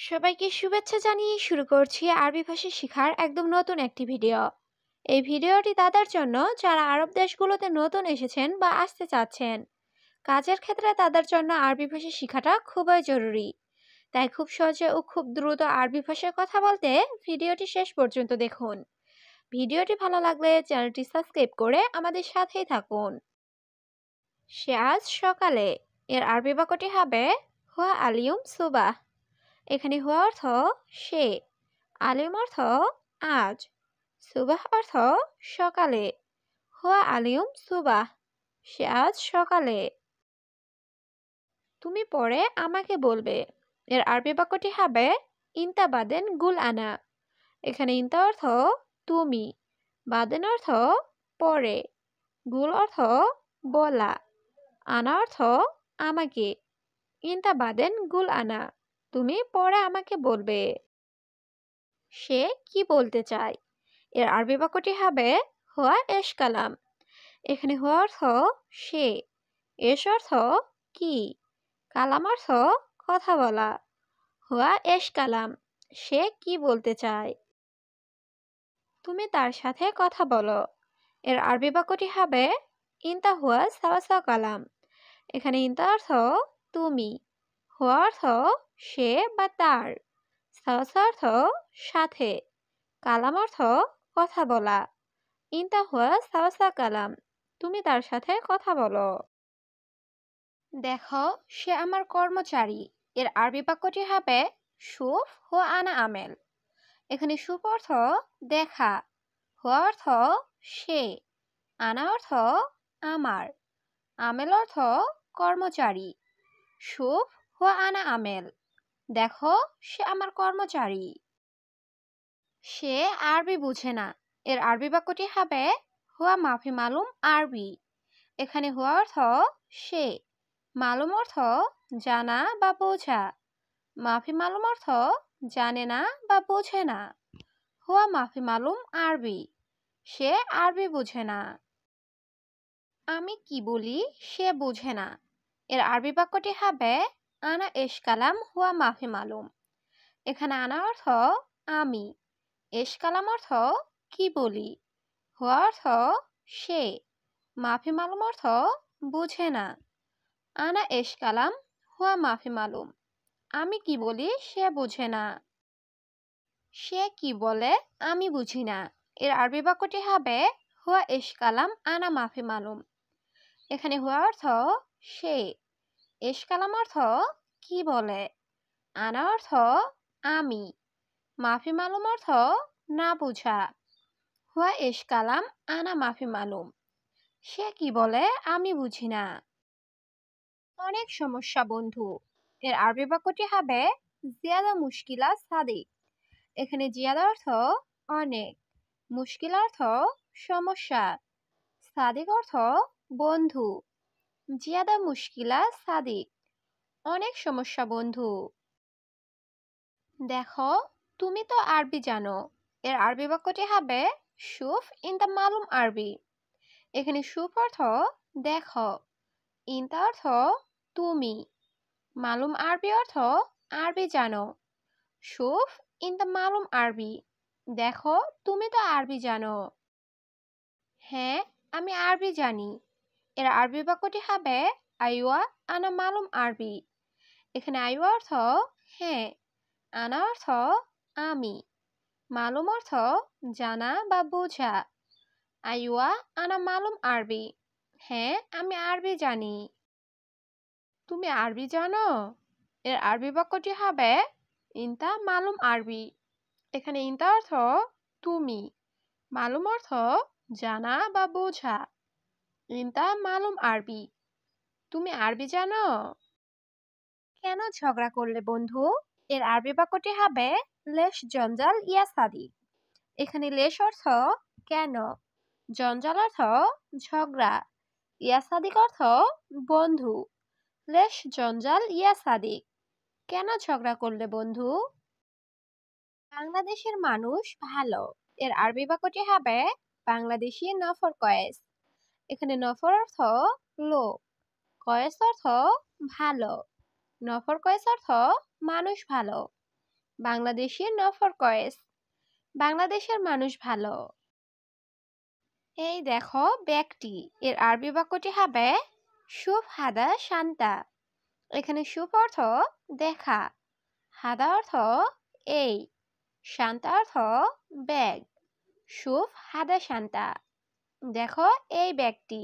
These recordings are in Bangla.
সবাইকে শুভেচ্ছা জানিয়ে শুরু করছি আরবি ভাষা শেখার একদম নতুন একটি ভিডিও। এই ভিডিওটি তাদের জন্য যারা আরব দেশগুলোতে নতুন এসেছেন বা আসতে চাচ্ছেন। কাজের ক্ষেত্রে তাদের জন্য আরবি ভাষা শেখাটা খুবই জরুরি। তাই খুব সহজে ও খুব দ্রুত আরবি ভাষায় কথা বলতে ভিডিওটি শেষ পর্যন্ত দেখুন। ভিডিওটি ভালো লাগলে চ্যানেলটি সাবস্ক্রাইব করে আমাদের সাথেই থাকুন। সে আজ সকালে এর আরবি বাক্যটি হবে হুয়া আলিয়ুম সুবাহ। এখানে হুয়া অর্থ সে, আলিম অর্থ আজ, সুবাহ অর্থ সকালে। হুয়া আলিয়ুম সুবাহ, সে আজ সকালে। তুমি পরে আমাকে বলবে। এর আরবি বাক্যটি হবে ইনতা বাদেন গুল আনা। এখানে ইনতা অর্থ তুমি, বাদেন অর্থ পরে, গুল অর্থ বলা, আনা অর্থ আমাকে। ইনতা বাদেন গুল আনা, তুমি পরে আমাকে বলবে। সে কি বলতে চায়? এর আরবি বাক্যটি হবে হুয়া এশ কালাম। এখানে হুয়া অর্থ সে, এশ অর্থ কি, কালাম অর্থ কথা বলা। হুয়া এশ কালাম, সে কি বলতে চায়? তুমি তার সাথে কথা বলো। এর আরবি বাক্যটি হবে ইনতা হুয়া সাওয়া কালাম। এখানে ইনতা অর্থ তুমি, হুয়া অর্থ সে বা তার, সাওয়া অর্থ সাথে, কালাম অর্থ কথা বলা। ইনতা হুয়া সাওয়া কালাম, তুমি তার সাথে কথা বলো। দেখো, সে আমার কর্মচারী। এর আরবি বাক্যটি হবে শুফ হুয়া আনা আমেল। এখানে শুফ অর্থ দেখা, হুয়া অর্থ সে, আনা অর্থ আমার, আমেল অর্থ কর্মচারী। শুফ হুয়া আনা আমেল, দেখো সে আমার কর্মচারী। সে আরবি বুঝে না। এর আরবি বাক্যটি হবে হুয়া মাফি মালুম আরবি। এখানে হুয়া অর্থ সে, মালুম অর্থ জানা বা বোঝা, মাফি মালুম অর্থ জানে না বা বোঝে না। হুয়া মাফি মালুম আরবি, সে আরবি বুঝে না। আমি কি বলি সে বুঝে না। এর আরবি বাক্যটি হবে আনা এশ কালাম হুয়া মাফি মালুম। এখানে আনা অর্থ আমি, এশ কালাম অর্থ কি বলি, হুয়া অর্থ সে, মাফি মালুম অর্থ বুঝে না। আনা এশ কালাম হুয়া মাফি মালুম, আমি কি বলি সে বুঝে না। সে কি বলে আমি বুঝি না। এর আরবি বাক্যটি হবে হুয়া এশ কালাম আনা মাফি মালুম। এখানে হুয়া অর্থ সে, এশ কালাম অর্থ কি বলে, আনা অর্থ আমি, মাফি মালুম অর্থ না বুঝা। হুয়া এশ কালাম আনা মাফি মালুম, সে কি বলে আমি বুঝি না। অনেক সমস্যা বন্ধু। এর আরবি বাক্যটি হবে জিয়াদা মুশকিলা সাদিক। এখানে জিয়াদা অর্থ অনেক, মুশকিল অর্থ সমস্যা, সাদিক অর্থ বন্ধু। জিয়াদা মুশকিলা সাদিক, অনেক সমস্যা বন্ধু। দেখো, তুমি তো আরবি জানো। এর আরবি বাক্যটি হবে শুফ ইন দা মালুম আরবি। এখানে শুফ অর্থ দেখো, ইনতা অর্থ তুমি, মালুম আরবি অর্থ আরবি জানো। শুফ ইন দা মালুম আরবি, দেখো তুমি তো আরবি জানো। হ্যাঁ, আমি আরবি জানি। এর আরবি বাক্যটি হবে আইওয়া আনা মালুম আরবি। এখানে আইওয়া অর্থ হ্যাঁ, আনা অর্থ আমি, মালুম অর্থ জানা বা বোঝা। আইওয়া আনা মালুম আরবি, হ্যাঁ আমি আরবি জানি। তুমি আরবি জানো? এর আরবি বাক্যটি হবে ইনতা মালুম আরবি। এখানে ইনতা অর্থ তুমি, মালুম অর্থ জানা বা বোঝা। ইনতা মালুম আরবি, তুমি আরবি জানো? কেন ঝগড়া করলে বন্ধু? এর আরবি বাক্যটি হবে লেশ জঞ্জাল ইয়া সাদি। এখানে লেশ অর্থ কেন, জঞ্জাল অর্থ ঝগড়া, ইয়া সাদিক অর্থ বন্ধু। লেশ জঞ্জাল ইয়া সাদিক, কেন ঝগড়া করলে বন্ধু? বাংলাদেশের মানুষ ভালো। এর আরবি বাক্যটি হবে বাংলাদেশি নফর কয়েস। এখানে নফর অর্থ লোক, কয়েস অর্থ ভালো, নফর কয়েস অর্থ মানুষ ভালো। বাংলাদেশি নফর কয়েস, বাংলাদেশের মানুষ ভালো। এই দেখো ব্যাগটি, এর আরবি বাক্যটি হবে শুভ হাদা শান্তা। এখানে শুভ অর্থ দেখা, হাদা অর্থ এই, শান্তা অর্থ ব্যাগ। শুভ হাদা শান্তা। দেখো এই ব্যাগটি।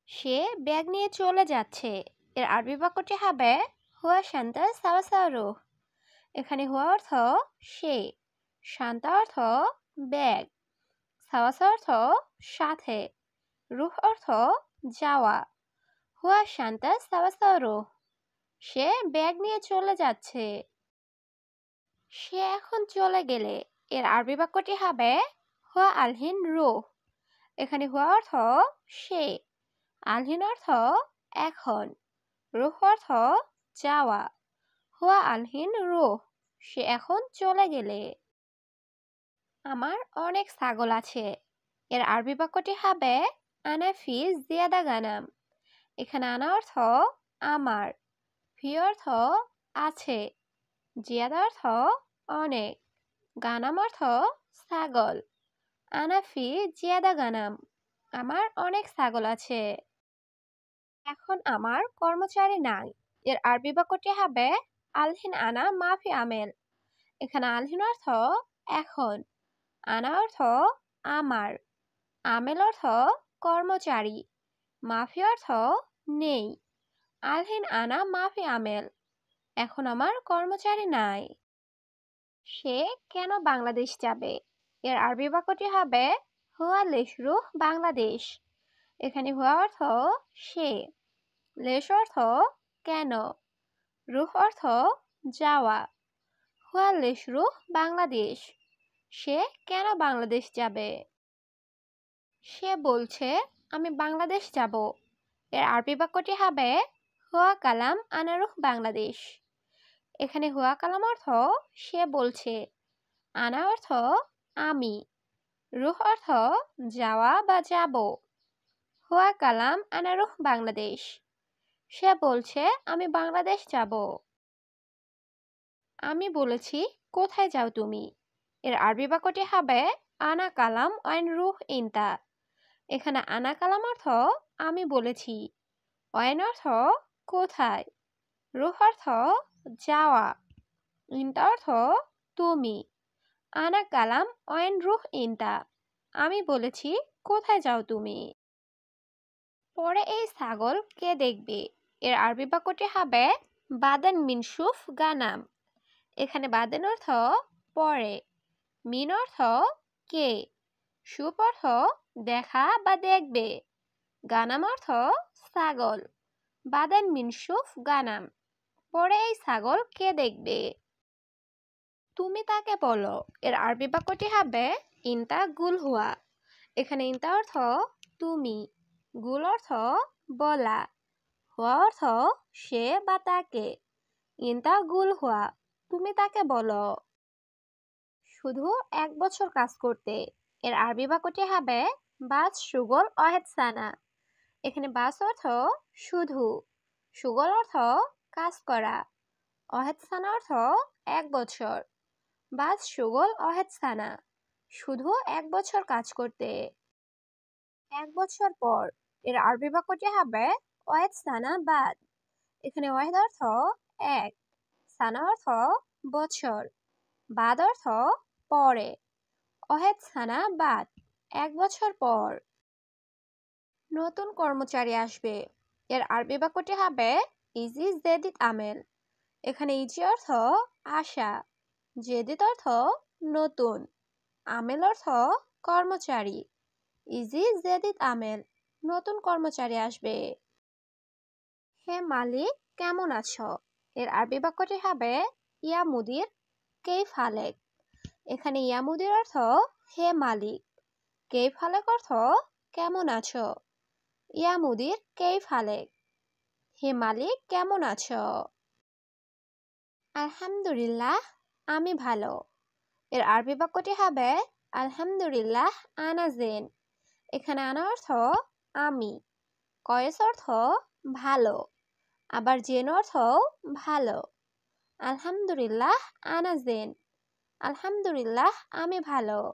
সে ব্যাগ নিয়ে চলে যাচ্ছে। এর আরবি বাক্যটি হবে হুয়া শান্তা সাওয়াসারুহ। এখানে হুয়া অর্থ সে, শান্তা অর্থ ব্যাগ, সাওয়াসা অর্থ সাথে, রুহ অর্থ যাওয়া। হুয়া শান্তা সাওয়াসারুহ। সে ব্যাগ নিয়ে চলে যাচ্ছে। সে এখন চলে গেলে এর আরবি বাক্যটি হবে হুয়া আলহিন রুহ। এখানে হুয়া অর্থ সে, আলহিন অর্থ এখন, রুহ অর্থ যাওয়া। হুয়া আলহিন রুহ। সে এখন চলে গেলে। আমার অনেক ছাগল আছে। এর আরবি বাক্যটি হবে আনা ফি জিয়াদা গানাম। এখানে আনা অর্থ আমার, ফি অর্থ আছে, জিয়াদা অর্থ অনেক, গানাম অর্থ ছাগল। আনা ফি জিয়াদা গানাম। আমার অনেক ছাগল আছে। এখন আমার কর্মচারী নাই। এর আরবি বাক্যটি হবে আলহিন আনা মাফি আমেল। এখানে আলহিন অর্থ এখন, আনা অর্থ আমার, আমেল অর্থ কর্মচারী, মাফি অর্থ নেই। আলহিন আনা মাফি আমেল। এখন আমার কর্মচারী নাই। সে কেন বাংলাদেশ যাবে? এর আরবি বাক্যটি হবে হুয়া লিশরুহ বাংলাদেশ। এখানে হুয়া অর্থ সে, লেশ অর্থ কেন, রুহ অর্থ যাওয়া। হুয়া লিশরুহ বাংলাদেশ। সে কেন বাংলাদেশ যাবে? সে বলছে আমি বাংলাদেশ যাব। এর আরবি বাক্যটি হবে হুয়া কালাম আনারুহ বাংলাদেশ। এখানে হুয়া কালাম অর্থ সে বলছে, আনা অর্থ আমি, রুহ অর্থ যাওয়া বা যাব। হুয়া কালাম আনারুহ বাংলাদেশ। সে বলছে আমি বাংলাদেশ যাব। আমি বলেছি কোথায় যাও তুমি? এর আরবি বাক্যটি হবে আনা কালাম আইন রুহ ইনতা। এখানে আনা কালাম অর্থ আমি বলেছি, অয়েন অর্থ কোথায়, রুহ অর্থ যাওয়া, ইনতা অর্থ তুমি। আনা কালাম অয়েন রুহ ইনতা। আমি বলেছি কোথায় যাও তুমি? পরে এই ছাগল কে দেখবে? এর আরবি বাক্যটি হবে বাদেন মিনসুফ গানাম। এখানে বাদেন অর্থ পরে, মিন অর্থ কে, সুপ অর্থ দেখা বা দেখবে, গানাম অর্থ ছাগল। বাদেন মিনসুফ গানাম। পরে এই ছাগল কে দেখবে? তুমি তাকে বলো। এর আরবি বাক্যটি হবে ইনতা গুল হুয়া। এখানে ইনতা অর্থ তুমি, গুল অর্থ বলা, হুয়া অর্থ সে বা তাকে। ইনতা গুল হুয়া। তুমি তাকে বলো। শুধু 1 বছর কাজ করতে। এর আরবি বাক্যটি হবে বাস সুগল অহেদ সানা। এখানে বাস অর্থ শুধু, সুগল অর্থ কাজ করা, অহেদ সানা অর্থ 1 বছর। বাস সুগল অহেদ সানা। শুধু 1 বছর কাজ করতে। 1 বছর পর। এর আরবি বাক্যটি হবে ওয়েদ সানা বাদ। এখানে ওয়েদ অর্থ 1, সানা অর্থ বছর, বাদ অর্থ পরে। ওহেদ সানা বাদ, 1 বছর পর। নতুন কর্মচারী আসবে। এর আরবি বাক্যটি হবে ইজি জেদিদ আমেল। এখানে ইজি অর্থ আশা, জেদিদ অর্থ নতুন, আমেল অর্থ কর্মচারী। ইজি জেদিদ আমেল। নতুন কর্মচারী আসবে। হে মালিক কেমন আছো? এর আরবি বাক্যটি হবে ইয়া মুদির কেইফ হালেক। এখানে ইয়া মুদির অর্থ হে মালিক, কেইফ হালেক অর্থ কেমন আছো। ইয়া মুদির কেইফ হালেক। হে মালিক কেমন আছো? আলহামদুলিল্লাহ আমি ভালো। এর আরবি বাক্যটি হবে আলহামদুলিল্লাহ আনা জেন। এখানে আনা অর্থ আমি, কয়েস অর্থ ভালো, আবার জেন অর্থ ভালো। আলহামদুলিল্লাহ আনা জেন। আলহামদুলিল্লাহ আমি ভালো।